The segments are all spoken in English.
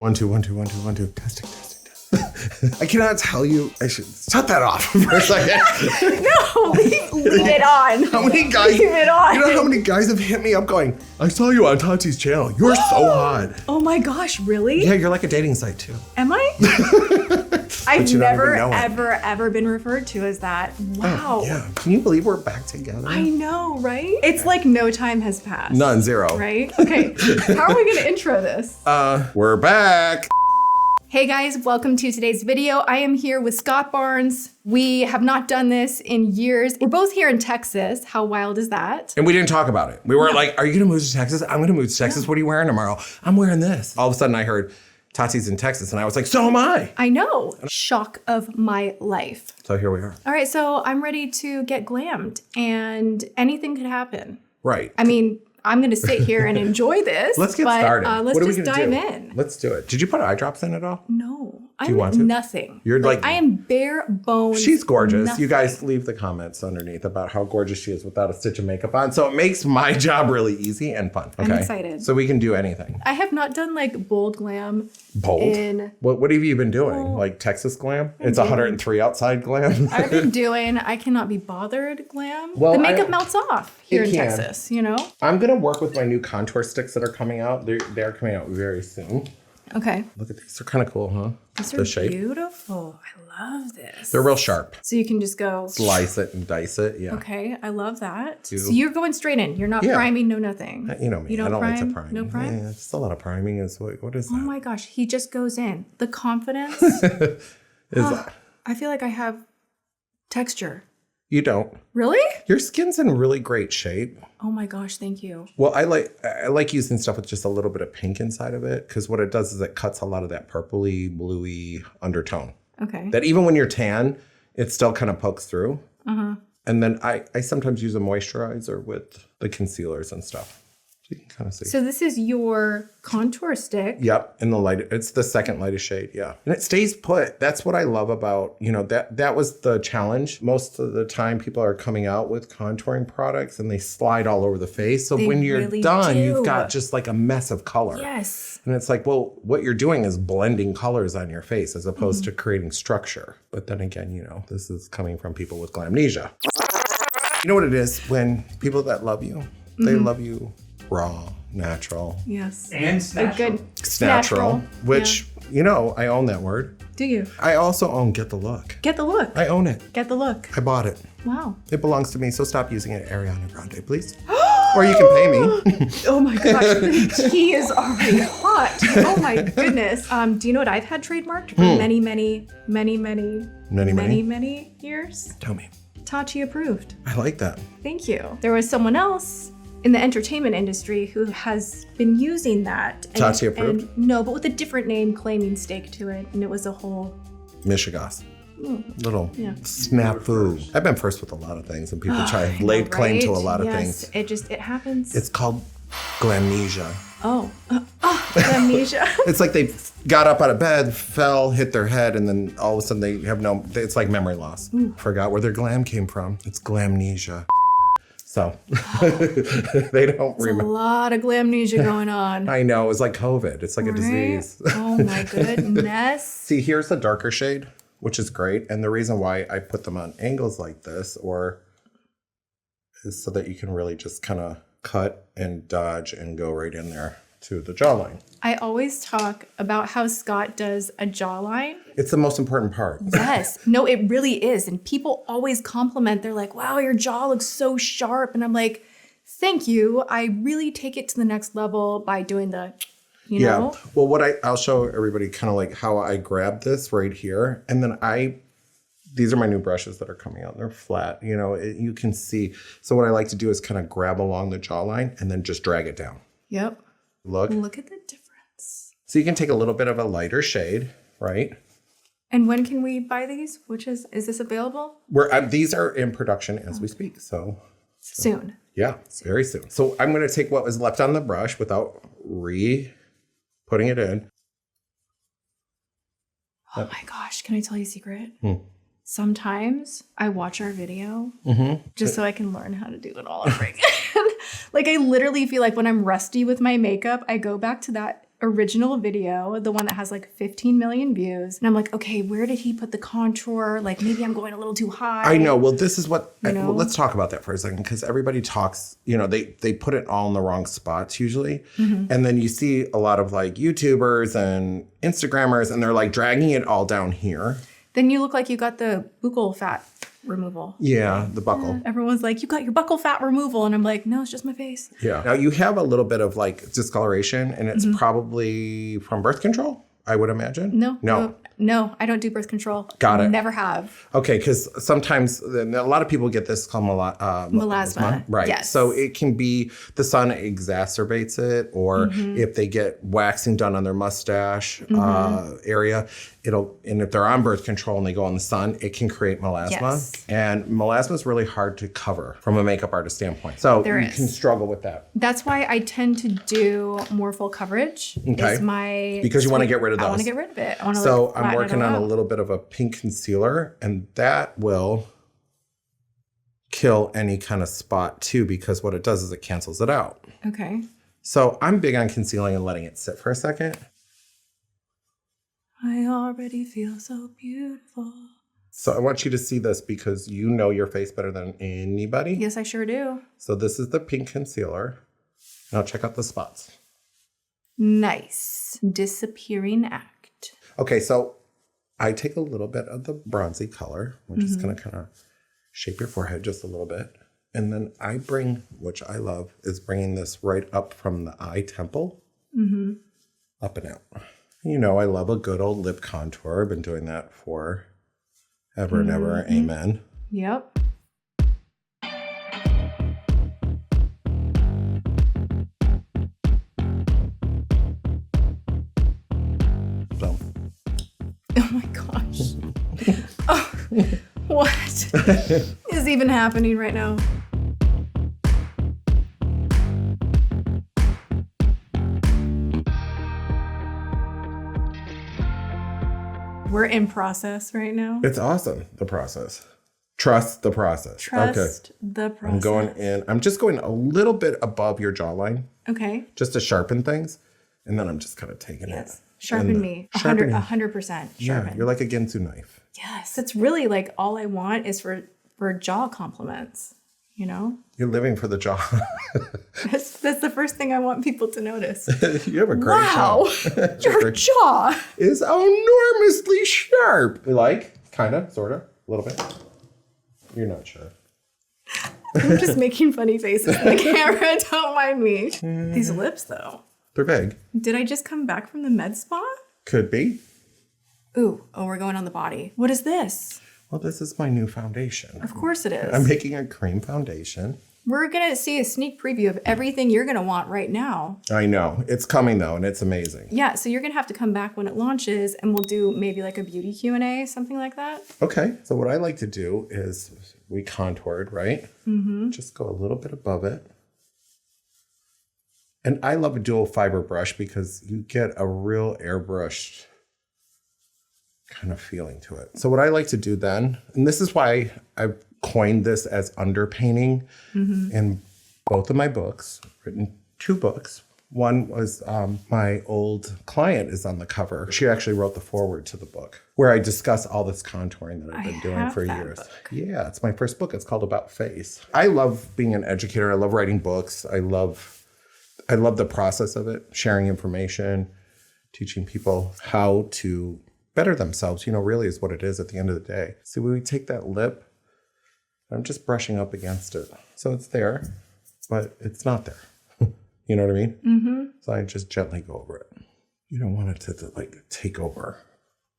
1, 2, 1, 2, 1, 2, 1, 2. Testing. I cannot tell you. I should shut that off for a second. No, leave it on. How many guys? Leave it on. You know how many guys have hit me up going, I saw you on Tati's channel. You're so hot. Oh my gosh, really? Yeah, you're like a dating site too. Am I? I've never, ever been referred to as that. Wow. Oh, yeah. Can you believe we're back together? I know, right? It's like no time has passed. None, zero. Right? Okay. How are we going to intro this? We're back. Hey guys, welcome to today's video. I am here with Scott Barnes. We have not done this in years. We're both here in Texas. How wild is that? And we didn't talk about it. We weren't like, are you gonna move to Texas? I'm gonna move to Texas. What are you wearing tomorrow? I'm wearing this. All of a sudden I heard Tati's in Texas and I was like, so am I. I know. Shock of my life. So here we are. All right, so I'm ready to get glammed and anything could happen. Right. I mean, I'm going to sit here and enjoy this. Let's get started. Let's just dive in. Let's do it. Did you put eye drops in at all? No. Do you want to? Nothing. You're like I am bare bones. She's gorgeous. Nothing. You guys leave the comments underneath about how gorgeous she is without a stitch of makeup on. So it makes my job really easy and fun. Okay? I'm excited. So we can do anything. I have not done like bold glam. Bold? What have you been doing? Like Texas glam? It's 103 outside glam? I've been doing I cannot be bothered glam. Well, the makeup melts off here in can. Texas, you know? I'm going to work with my new contour sticks that are coming out. They're coming out very soon. Okay. Look at these. They're kind of cool, huh? These are shape. Beautiful. I love this. They're real sharp. So you can just go slice it and dice it. Yeah. Okay. I love that. So you're going straight in. You're not priming, no nothing. You know me. You don't I don't prime? like to prime. No prime? Yeah, just a lot of priming is what is that? Oh my gosh. He just goes in. The confidence. I feel like I have texture. You don't. Really? Your skin's in really great shape. Oh my gosh, thank you. Well, I like using stuff with just a little bit of pink inside of it because what it does is it cuts a lot of that purpley, bluey undertone. Okay. That even when you're tan, it still kind of pokes through. Uh-huh. And then I sometimes use a moisturizer with the concealers and stuff. So you can kind of see. So this is your contour stick. Yep, in the light, it's the second lightest shade, yeah. And it stays put. That's what I love about, that was the challenge. Most of the time people are coming out with contouring products and they slide all over the face. So when you're really done, do. you've got just like a mess of color. Yes. And it's like, well, what you're doing is blending colors on your face as opposed to creating structure. But then again, this is coming from people with glamnesia. You know what it is? When people that love you, they love you raw, natural. Yes. And snatchral. A good Snatchral, which, I own that word. Do you? I also own Get the Look. Get the look. I own it. Get the look. I bought it. Wow. It belongs to me, so stop using it, Ariana Grande, please. Or you can pay me. Oh my gosh, he is already hot. Oh my goodness. Do you know what I've had trademarked for many years? Tell me. Tati approved. I like that. Thank you. There was someone else in the entertainment industry who has been using that. Tati approved? No, but with a different name claiming stake to it. And it was a whole... Michigas. Little snafu. I've been first with a lot of things and people try to lay claim to a lot of things. It happens. It's called glamnesia. Amnesia. It's like they got up out of bed, fell, hit their head, and then all of a sudden they have it's like memory loss. Forgot where their glam came from. It's glamnesia. So they don't remember. A lot of glamnesia going on. I know, it was like COVID. It's like a disease. Oh my goodness. See, here's the darker shade, which is great. And the reason why I put them on angles like this is so that you can really just kind of cut and dodge and go right in there to the jawline. I always talk about how Scott does a jawline. It's the most important part. Yes. No, it really is. And people always compliment. They're like, wow, your jaw looks so sharp. And I'm like, thank you. I really take it to the next level by doing the, you know? Well, I'll show everybody kind of like how I grab this right here. And then these are my new brushes that are coming out. They're flat, you can see. So what I like to do is kind of grab along the jawline and then just drag it down. Yep. Look at the difference. So you can take a little bit of a lighter shade, right? And when can we buy these? Is this available? These are in production as we speak. So soon. Yeah, very soon. So I'm going to take what was left on the brush without putting it in. Oh my gosh. Can I tell you a secret? Sometimes I watch our video just so I can learn how to do it all over again. Like I literally feel like when I'm rusty with my makeup, I go back to that original video, the one that has like 15 million views. And I'm like, okay, where did he put the contour? Like maybe I'm going a little too high. I know. Well, this is what, know? let's talk about that for a second, because everybody talks, they put it all in the wrong spots usually. And then you see a lot of like YouTubers and Instagrammers, and they're like dragging it all down here. Then you look like you got the buccal fat removal. Yeah, the buckle. Yeah. Everyone's like, you got your buccal fat removal. And I'm like, no, it's just my face. Yeah. Now you have a little bit of like discoloration, and it's probably from birth control, I would imagine. No, I don't do birth control. Got it. Never have. Okay, because sometimes a lot of people get this called melasma. Right. Yes. So it can be the sun exacerbates it, or if they get waxing done on their mustache area, and if they're on birth control and they go in the sun, it can create melasma. Yes. And melasma is really hard to cover from a makeup artist standpoint. So you can struggle with that. That's why I tend to do more full coverage. Okay. Because you want to get rid of those. I want to get rid of it. I'm working on a little bit of a pink concealer, and that will kill any kind of spot too, because what it does is it cancels it out. Okay. So I'm big on concealing and letting it sit for a second. I already feel so beautiful. So I want you to see this because you know your face better than anybody. Yes, I sure do. So this is the pink concealer. Now check out the spots. Nice. Disappearing act. Okay, so I take a little bit of the bronzy color. We're just going to kind of shape your forehead just a little bit. And then I bring, which I love, is bringing this right up from the eye temple, up and out. You know, I love a good old lip contour. I've been doing that for ever and ever. Amen. Yep. So. Oh my gosh. Oh, what is even happening right now? We're in process right now. It's awesome, the process. Trust the process. Trust the process. I'm going in. I'm just going a little bit above your jawline. Okay. Just to sharpen things. And then I'm just kind of taking it. Sharpen me. 100%. Sharpen. Yeah, you're like a Ginsu knife. Yes. It's really like all I want is for jaw compliments, you know? You're living for the jaw. That's the first thing I want people to notice. You have a great jaw. Wow, your jaw is enormously sharp. You like? Kind of, sort of, a little bit. You're not sure. I'm just making funny faces in the camera. Don't mind me. These lips, though. They're big. Did I just come back from the med spa? Could be. Ooh, we're going on the body. What is this? Well, this is my new foundation. Of course it is. I'm making a cream foundation. We're going to see a sneak preview of everything you're going to want right now. I know. It's coming, though, and it's amazing. Yeah, so you're going to have to come back when it launches, and we'll do maybe like a beauty Q&A, something like that. Okay. So what I like to do is we contoured, right? Just go a little bit above it. And I love a dual fiber brush because you get a real airbrushed kind of feeling to it. So what I like to do then, and this is why I've coined this as underpainting in both of my books, written 2 books. One was my old client is on the cover. She actually wrote the foreword to the book where I discuss all this contouring that I've been doing for years. Book. Yeah, it's my first book. It's called About Face. I love being an educator. I love writing books. I love the process of it, sharing information, teaching people how to better themselves, really is what it is at the end of the day. So when we take that lip, I'm just brushing up against it. So it's there, but it's not there. You know what I mean? So I just gently go over it. You don't want it to like take over.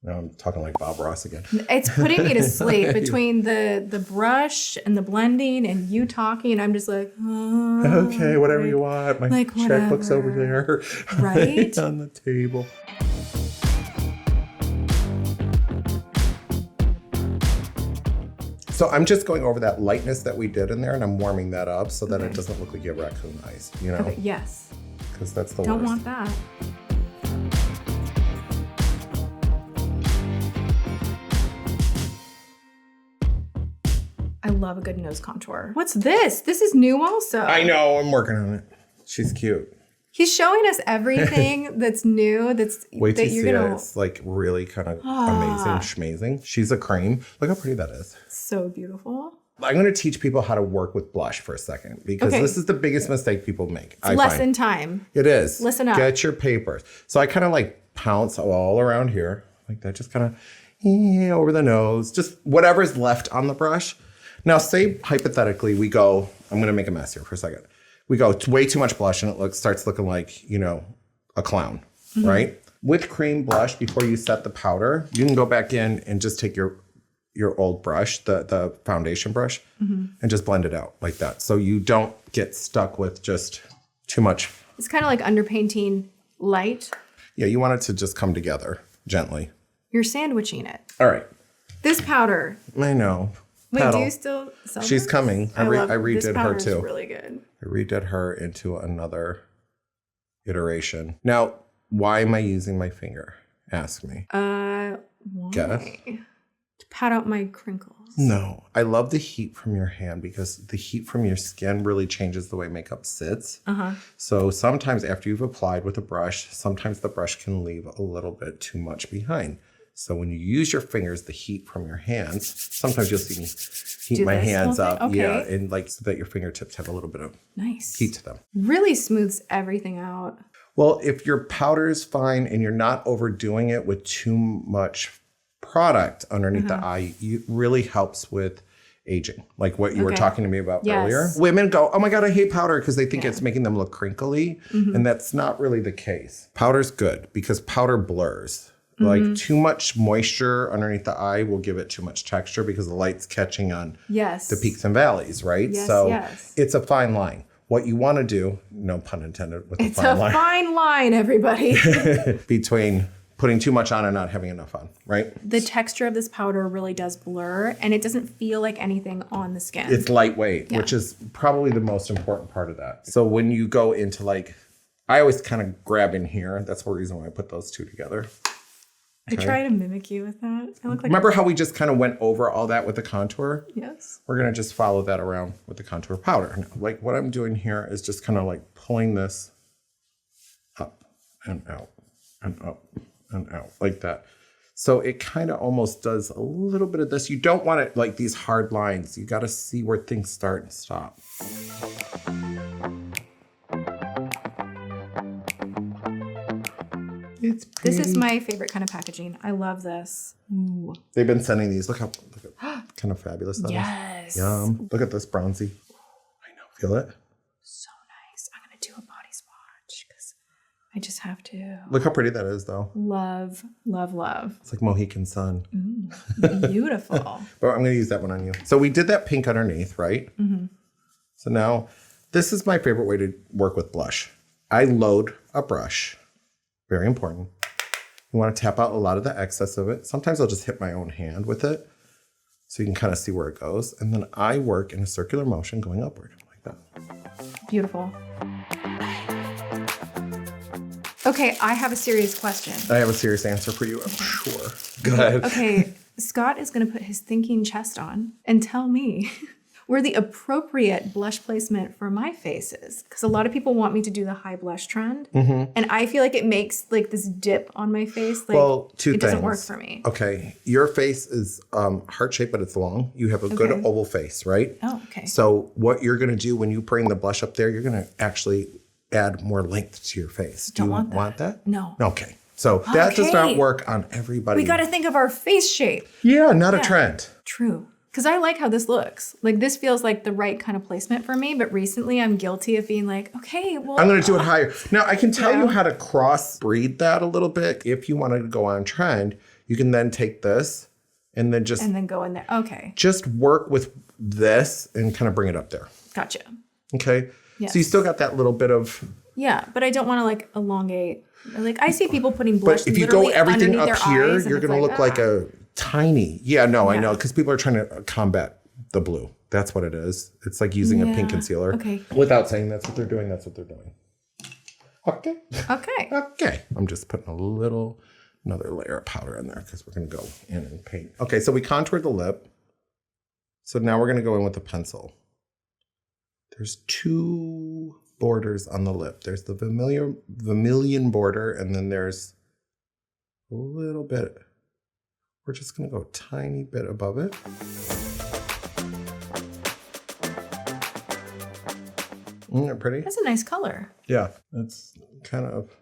Now I'm talking like Bob Ross again. It's putting me to sleep between the brush and the blending and you talking. And I'm just like, oh, okay, whatever you want. My checkbook's over there. Right? On the table. So I'm just going over that lightness that we did in there, and I'm warming that up so that it doesn't look like you have raccoon eyes, Okay, yes. Because that's the Don't worst. want that. I love a good nose contour. What's this? This is new also. I know, I'm working on it. She's cute. He's showing us everything that's new. Wait till that you see it. It's like really kind of amazing, schmazing. She's a cream. Look how pretty that is. So beautiful. I'm going to teach people how to work with blush for a second because this is the biggest mistake people make. It's lesson time. It is. Listen up. Get your papers. So I kind of like pounce all around here like that, just kind of over the nose, just whatever's left on the brush. Now, say hypothetically we go, I'm going to make a mess here for a second. We go way too much blush and it starts looking like, you know, a clown, right? With cream blush, before you set the powder, you can go back in and just take your old brush, the foundation brush, and just blend it out like that. So you don't get stuck with just too much. It's kind of like underpainting light. Yeah, you want it to just come together gently. You're sandwiching it. All right. This powder. I know. Wait, Petal. do you still sell She's this? coming. I redid this her too. Really good. I redid her into another iteration. Now, why am I using my finger? Ask me. Why? Guess. To pat out my crinkles. No. I love the heat from your hand because the heat from your skin really changes the way makeup sits. So sometimes after you've applied with a brush, sometimes the brush can leave a little bit too much behind. So when you use your fingers, the heat from your hands, sometimes you'll see me heat my hands up. Okay. Yeah, and like so that your fingertips have a little bit of heat to them. Really smooths everything out. Well, if your powder is fine and you're not overdoing it with too much product underneath the eye, it really helps with aging. Like what you were talking to me about earlier. Women go, oh my God, I hate powder because they think it's making them look crinkly. And that's not really the case. Powder's good because powder blurs. Like too much moisture underneath the eye will give it too much texture because the light's catching on the peaks and valleys, right? So it's a fine line. What you want to do, no pun intended with the fine line. It's a fine line, everybody. Between putting too much on and not having enough on, right? The texture of this powder really does blur and it doesn't feel like anything on the skin. It's lightweight, which is probably the most important part of that. So when you go into like, I always kind of grab in here. That's the reason why I put those two together. I try to mimic you with that. I look like Remember how we just kind of went over all that with the contour? Yes. We're going to just follow that around with the contour powder. Now, like what I'm doing here is just kind of like pulling this up and out and up and out like that. So it kind of almost does a little bit of this. You don't want it like these hard lines. You got to see where things start and stop. It's pretty. This is my favorite kind of packaging. I love this. Ooh. They've been sending these. Look how kind of fabulous that is. Yes. Yum. Look at this bronzy. I know. Feel it? So nice. I'm going to do a body swatch because I just have to. Look how pretty that is, though. Love, love, love. It's like Mohican sun. Beautiful. But I'm going to use that one on you. So we did that pink underneath, right? So now this is my favorite way to work with blush. I load a brush. Very important. You want to tap out a lot of the excess of it. Sometimes I'll just hit my own hand with it so you can kind of see where it goes. And then I work in a circular motion going upward like that. Beautiful. Okay, I have a serious question. I have a serious answer for you, I'm sure. Go ahead. Okay, Scott is going to put his thinking chest on and tell me where the appropriate blush placement for my face is. Because a lot of people want me to do the high blush trend. And I feel like it makes like this dip on my face. Like, well, two things. It doesn't work for me. Okay, your face is heart-shaped, but it's long. You have a good oval face, right? Oh, okay. So what you're going to do when you bring the blush up there, you're going to actually add more length to your face. Do you want that? No. Okay. So that does not work on everybody. We got to think of our face shape. Yeah, not a trend. True. Because I like how this looks. Like this feels like the right kind of placement for me. But recently I'm guilty of being like, okay, well. I'm going to do it higher. Now I can tell you how to cross breed that a little bit. If you wanted to go on trend, you can then take this and then just. And then go in there. Okay. Just work with this and kind of bring it up there. Gotcha. Okay. Yes. So you still got that little bit of. Yeah, but I don't want to like elongate. Like I see people putting blush. But if you go everything up here, you're going to look like a tiny. Yeah, no, I know. Because people are trying to combat the blue. That's what it is. It's like using a pink concealer. Okay. Without saying that's what they're doing, that's what they're doing. Okay. Okay. Okay. I'm just putting another layer of powder in there because we're going to go in and paint. Okay, so we contoured the lip. So now we're going to go in with the pencil. There's two borders on the lip. There's the vermilion border, and then there's a little bit. We're just going to go a tiny bit above it. Isn't that pretty? That's a nice color. Yeah, that's kind of...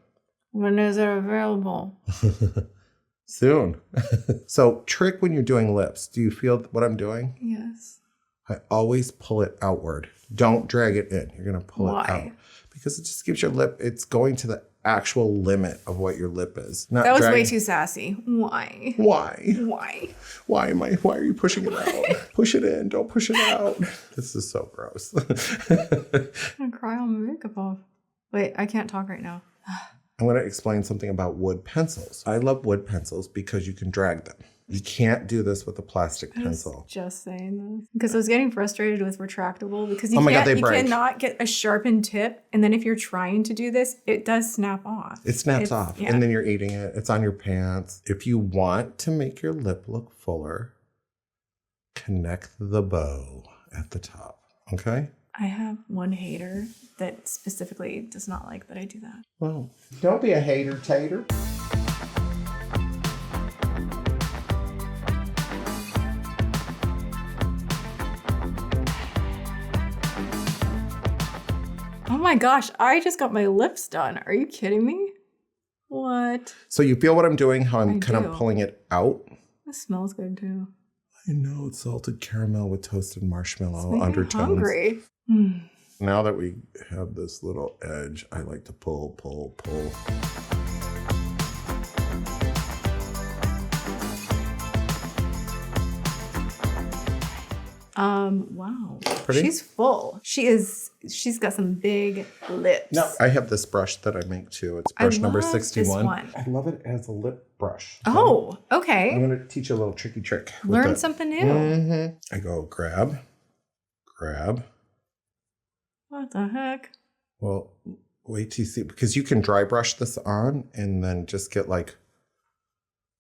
When is it available? Soon. So trick when you're doing lips. Do you feel what I'm doing? Yes. I always pull it outward. Don't drag it in. You're going to pull it out. Why? Because it just gives your lip, it's going to the actual limit of what your lip is. Not That was drag- way too sassy. Why? Why? Why? Why are you pushing it out? Push it in. Don't push it out. This is so gross. I'm gonna cry all my makeup off. Wait, I can't talk right now. I'm going to explain something about wood pencils. I love wood pencils because you can drag them. You can't do this with a plastic pencil. Just saying this because I was getting frustrated with retractable because you Oh my God, they you break. cannot get a sharpened tip, and then if you're trying to do this, it does snap off. It snaps off, yeah. and then you're eating it. It's on your pants. If you want to make your lip look fuller, connect the bow at the top, okay? I have one hater that specifically does not like that I do that. Well, don't be a hater tater. Oh my gosh, I just got my lips done. Are you kidding me? What? So you feel what I'm doing, how I'm I kind do. of pulling it out? This smells good too. I know, it's salted caramel with toasted marshmallow It's making me undertones. hungry. Now that we have this little edge, I like to pull. Wow. Pretty? She's full. She's got some big lips. No, I have this brush that I make too. It's brush number love this 61. one. I love it as a lip brush. Oh, I'm okay. going to teach you a little tricky trick. with Learn that. something new. Mm-hmm. I go grab. What the heck? Well, wait till you see, because you can dry brush this on and then just get like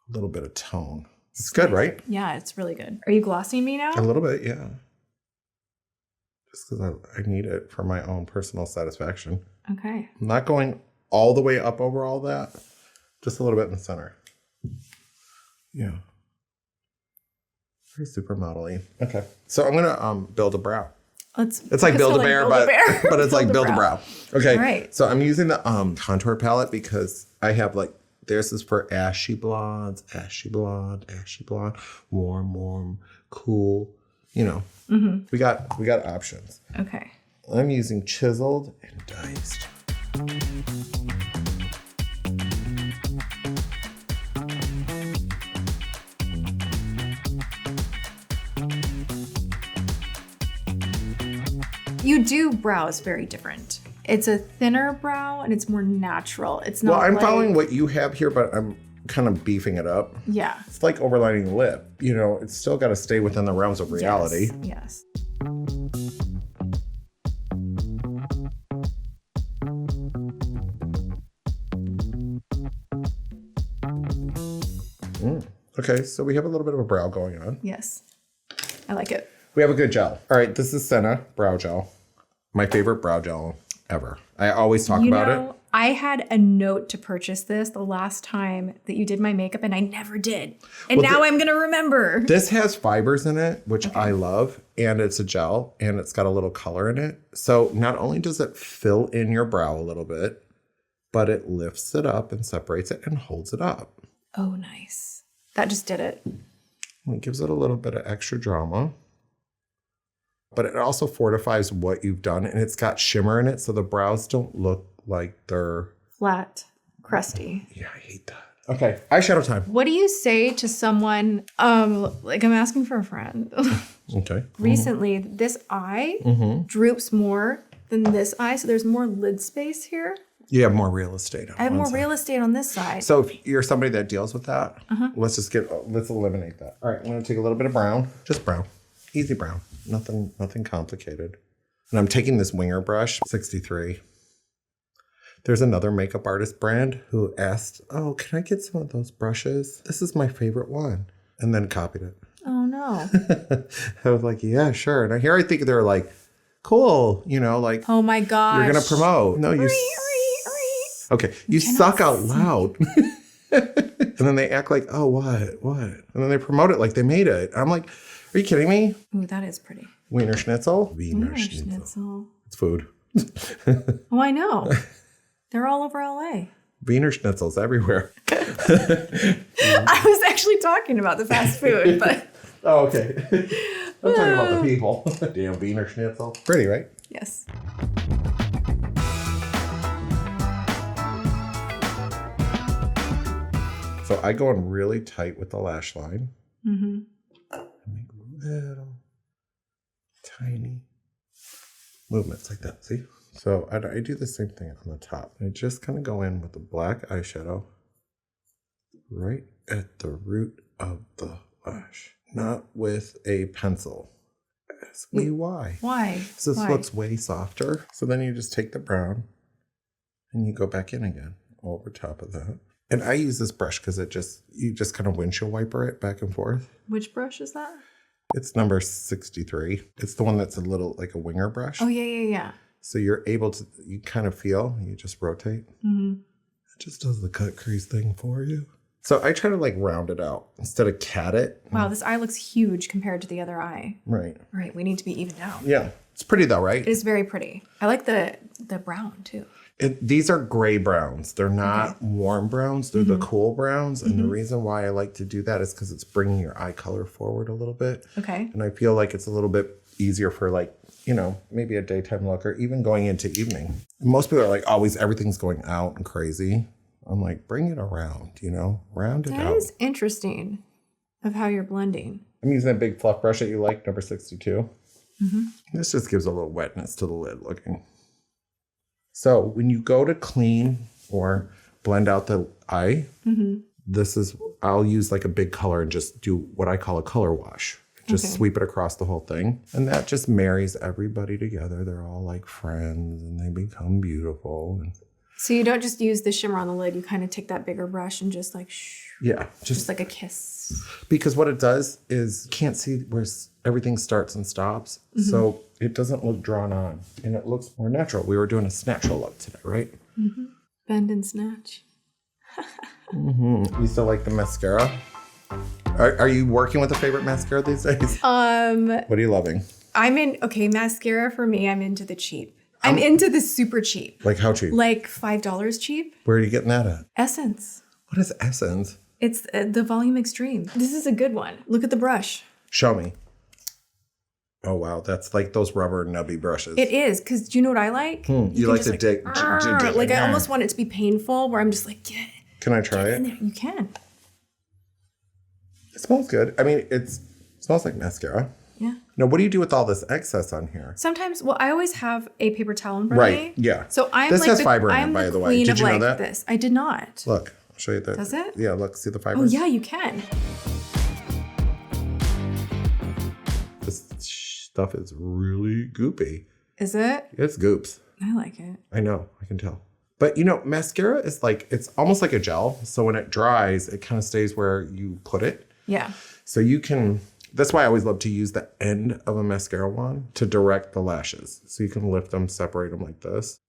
a little bit of tone. It's good, right? Yeah, it's really good. Are you glossing me now? A little bit, yeah. Just because I need it for my own personal satisfaction. Okay. I'm not going all the way up over all that. Just a little bit in the center. Yeah. Very supermodel-y. Okay. So I'm going to build a brow. It's like build a bear, but it's like build a brow. Okay. All right. So I'm using the contour palette because I have like, this is for ashy blonde, warm, cool. You know, we got options. Okay. I'm using chiseled and diced. You do brows very different. It's a thinner brow and it's more natural. It's not Well, I'm like, following what you have here, but I'm kind of beefing it up. Yeah. It's like overlining the lip. You know, it's still got to stay within the realms of reality. Yes. Okay, so we have a little bit of a brow going on. Yes. I like it. We have a good gel. All right, this is Senna brow gel. My favorite brow gel ever. I always talk about it. I had a note to purchase this the last time that you did my makeup and I never did. And Well, now I'm going to remember. This has fibers in it, which I love, and it's a gel, and it's got a little color in it. So not only does it fill in your brow a little bit, but it lifts it up and separates it and holds it up. Oh, nice. That just did it. It gives it a little bit of extra drama. But it also fortifies what you've done, and it's got shimmer in it, so the brows don't look like they're... Flat, crusty. Yeah, I hate that. Okay, eyeshadow time. What do you say to someone, like I'm asking for a friend. Okay. Recently, this eye droops more than this eye, so there's more lid space here. You have more real estate on I have one more side. real estate on this side. So if you're somebody that deals with that, let's eliminate that. All right, I'm gonna take a little bit of brown, just brown, easy brown, nothing complicated. And I'm taking this winger brush, 63. There's another makeup artist brand who asked, oh, can I get some of those brushes? This is my favorite one. And then copied it. Oh no. I was like, yeah, sure. And here I think they're like cool. You know, like Oh my gosh. you're going to promote. No, you. Okay. You suck out loud. And then they act like, oh, what? And then they promote it like they made it. I'm like, are you kidding me? Ooh, that is pretty. Wiener Schnitzel? Wiener Schnitzel. It's food. Oh, I know. They're all over LA. Wiener Schnitzel's everywhere. I was actually talking about the fast food, but. Oh, okay. I'm talking about the people. Damn Wiener Schnitzel. Pretty, right? Yes. So I go in really tight with the lash line. Mm-hmm. I make little, tiny movements like that. See? So I do the same thing on the top. I just kind of go in with the black eyeshadow right at the root of the lash, not with a pencil. Ask me why. Why? So this looks way softer. So then you just take the brown and you go back in again over top of that. And I use this brush because you just kind of windshield wiper it back and forth. Which brush is that? It's number 63. It's the one that's a little like a winger brush. Oh, yeah. So you're able to, you kind of feel, you just rotate. Mm-hmm. It just does the cut crease thing for you. So I try to like round it out instead of cat it. Wow, this eye looks huge compared to the other eye. Right. Right, we need to be evened out. Yeah. It's pretty though, right? It is very pretty. I like the brown too. These are gray browns. They're not warm browns. They're the cool browns. And the reason why I like to do that is because it's bringing your eye color forward a little bit. Okay. And I feel like it's a little bit easier for like, you know, maybe a daytime look or even going into evening. Most people are like, always everything's going out and crazy. I'm like, bring it around, you know, round it out. That is interesting of how you're blending. I'm using that big fluff brush that you like, number 62. This just gives a little wetness to the lid looking. So when you go to clean or blend out the eye, I'll use like a big color and just do what I call a color wash. Just sweep it across the whole thing. And that just marries everybody together. They're all like friends and they become beautiful. And So you don't just use the shimmer on the lid. You kind of take that bigger brush and just like, yeah, just like a kiss. Because what it does is you can't see where everything starts and stops. So it doesn't look drawn on and it looks more natural. We were doing a snatchel look today, right? Bend and snatch. You still like the mascara? Are you working with a favorite mascara these days? What are you loving? Mascara for me, I'm into the cheap. I'm into the super cheap. Like how cheap? Like $5 cheap. Where are you getting that at? Essence. What is Essence? It's the Volume Extreme. This is a good one. Look at the brush. Show me. Oh, wow. That's like those rubber nubby brushes. It is, because do you know what I like? You like to dig. Like I almost want it to be painful, where I'm just like, get Can I try in it? there. You can. It smells good. I mean, it smells like mascara. Yeah. Now, what do you do with all this excess on here? Sometimes, I always have a paper towel in front of me. Right, yeah. So I'm This like has fiber in it, by the way. queen Did of you know like that? this. I did not. Look, I'll show you that. Does it? Yeah, look, see the Oh fibers? yeah, you can. This stuff is really goopy. Is it? It's goops. I like it. I know, I can tell. But you know, mascara is like, it's almost like a gel. So when it dries, it kind of stays where you put it. Yeah. So you can, that's why I always love to use the end of a mascara wand to direct the lashes. So you can lift them, separate them like this.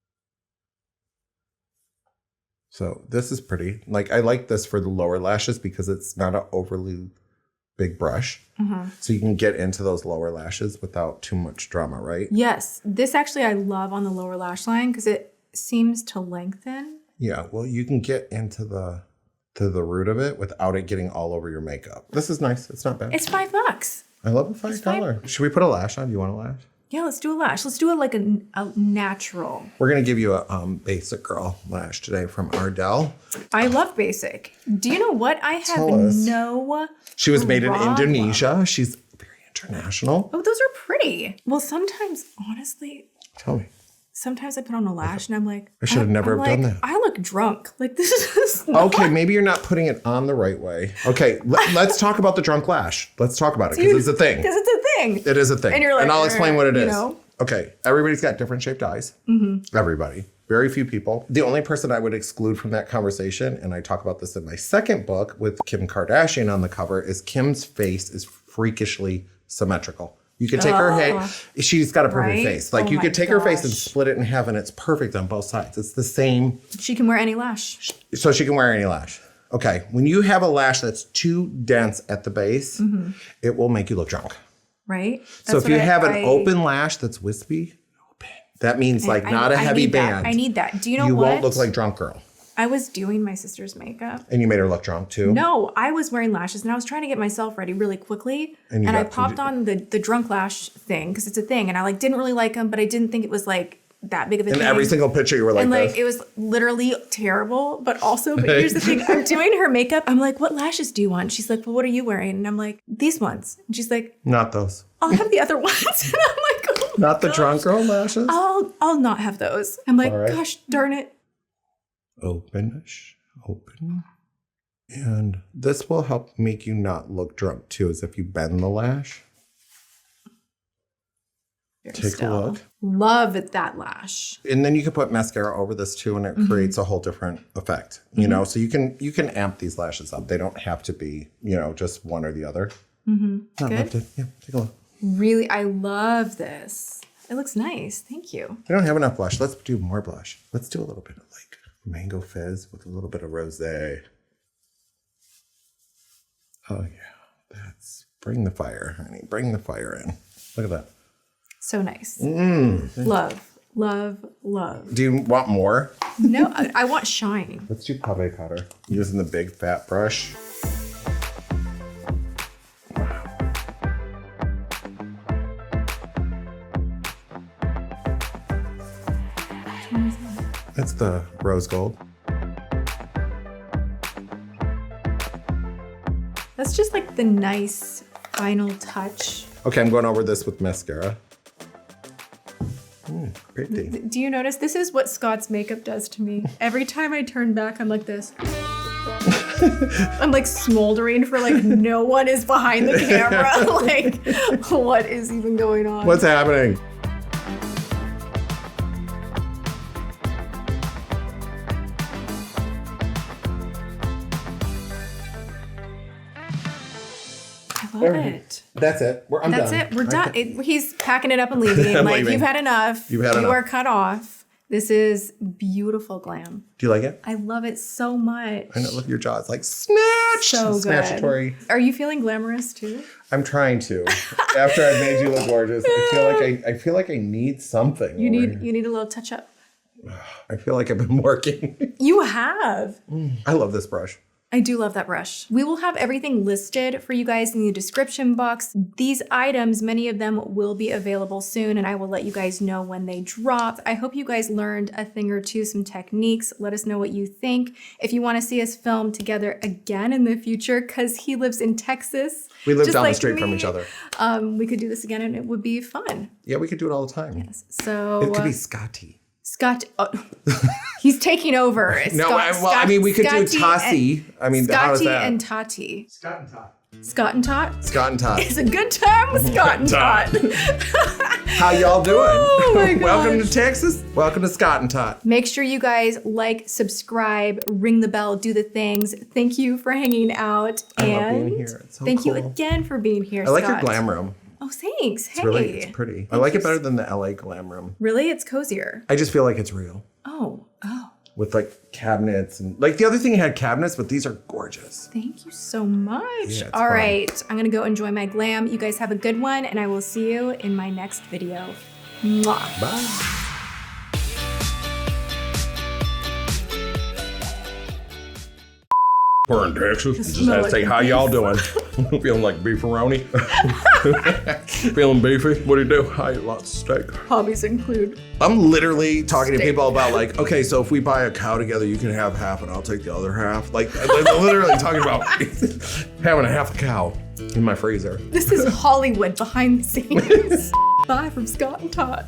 So this is pretty. Like I like this for the lower lashes because it's not an overly big brush. So you can get into those lower lashes without too much drama, right? Yes. This actually I love on the lower lash line because it seems to lengthen. Yeah, well, you can get into the root of it without it getting all over your makeup. This is nice. It's not bad. It's $5. I love a $5. Should we put a lash on? Do you want a lash? Yeah, let's do a lash. Let's do it like a natural. We're gonna give you a basic girl lash today from Ardell. I love basic. Do you know what? I have Tell us. no. She was made in problem. Indonesia. She's very international. Oh, those are pretty. Well, sometimes, honestly, Tell me. sometimes I put on a lash and I'm like, I should have never I'm have done like, that. I look drunk. Like this is not. Okay, maybe you're not putting it on the right way. Okay, let's talk about the drunk lash. Let's talk about it because it's a thing. Because it's a thing. It is a thing. And you're like, I'll explain what it is. you know? Okay, everybody's got different shaped eyes. Everybody. Very few people. The only person I would exclude from that conversation, and I talk about this in my second book with Kim Kardashian on the cover, is Kim's face is freakishly symmetrical. You could take her hair. She's got a perfect Right? face. Like Oh you my could take her face and gosh. split it in half and it's perfect on both sides. It's the same. She can wear any lash. So she can wear any lash. Okay. When you have a lash that's too dense at the base, it will make you look drunk. Right? So if you have an open lash that's wispy, that means like not a heavy need band. That. I need that. Do you know You what? won't look like drunk girl. I was doing my sister's makeup. And you made her look drunk too? No, I was wearing lashes and I was trying to get myself ready really quickly. And I popped on the drunk lash thing because it's a thing. And I like didn't really like them, but I didn't think it was like that big of a thing. In every single picture you were like and like this. it was literally terrible, but here's the thing. I'm doing her makeup. I'm like, what lashes do you want? She's like, well, what are you wearing? And I'm like, these ones. And she's like, Not those. I'll have the other ones. And I'm like, oh my Not the gosh. drunk girl lashes? I'll not have those. I'm like, All right. gosh darn it. Open. And this will help make you not look drunk too, is if you bend the lash. Take a look. Love that lash. And then you can put mascara over this too, and it creates a whole different effect. You know, so you can amp these lashes up. They don't have to be, just one or the other. Not lifted. Yeah, take a look. Really, I love this. It looks nice. Thank you. I don't have enough blush. Let's do more blush. Let's do a little bit of like mango fizz with a little bit of rosé. Oh yeah, bring the fire, honey. Bring the fire in. Look at that. So nice. Love, love, love. Do you want more? No, I want shine. Let's do pave powder. Using the big fat brush. That's the rose gold. That's just like the nice final touch. Okay, I'm going over this with mascara. Pretty. Do you notice this is what Scott's makeup does to me? Every time I turn back, I'm like this. I'm like smoldering for like no one is behind the camera. Like, what is even going on? What's happening? I love it. That's it. I'm That's done. it. We're done. He's packing it up and leaving. I'm Like, leaving. you've had enough. You've had enough. You are cut off. This is beautiful glam. Do you like it? I love it so much. I know. Look at your jaw. It's like snatch. So good. Snatchatory. Are you feeling glamorous too? I'm trying to. After I've made you look gorgeous, I feel like I need something. You need a little touch up. I feel like I've been working. You have. I love this brush. I do love that brush. We will have everything listed for you guys in the description box. These items, many of them will be available soon, and I will let you guys know when they drop. I hope you guys learned a thing or two, some techniques. Let us know what you think. If you want to see us film together again in the future, because he lives in Texas. We live just down the like street from me, each other. We could do this again and it would be fun. Yeah, we could do it all the time. Yes. So It could be Scotty. Scott, he's taking over. We could do Tati. How does Scotty that? and Tati. Scott and Tot. Scott and Tot? Scott and Tot. It's a good time with Scott and Tot. How y'all doing? Oh my Welcome gosh. to Texas. Welcome to Scott and Tot. Make sure you guys like, subscribe, ring the bell, do the things. Thank you for hanging out. I and love being here. It's so thank you cool. again for being here, I like your Scott. glam room. Oh, thanks. Hey. It's pretty. I like it better than the LA glam room. Really? It's cozier. I just feel like it's real. Oh. With like cabinets and like the other thing had cabinets, but these are gorgeous. Thank you so much. Yeah, it's All fun. right. I'm going to go enjoy my glam. You guys have a good one, and I will see you in my next video. Mwah. Bye. We're in Texas. Just smell had to say, like how y'all doing? Feeling like beefaroni? Feeling beefy? What do you do? I eat lots of steak. Hobbies include. I'm literally talking to Steak. people about like, okay, so if we buy a cow together, you can have half and I'll take the other half. Like, I'm literally talking about having a half a cow in my freezer. This is Hollywood behind the scenes. Bye from Scott and Tot.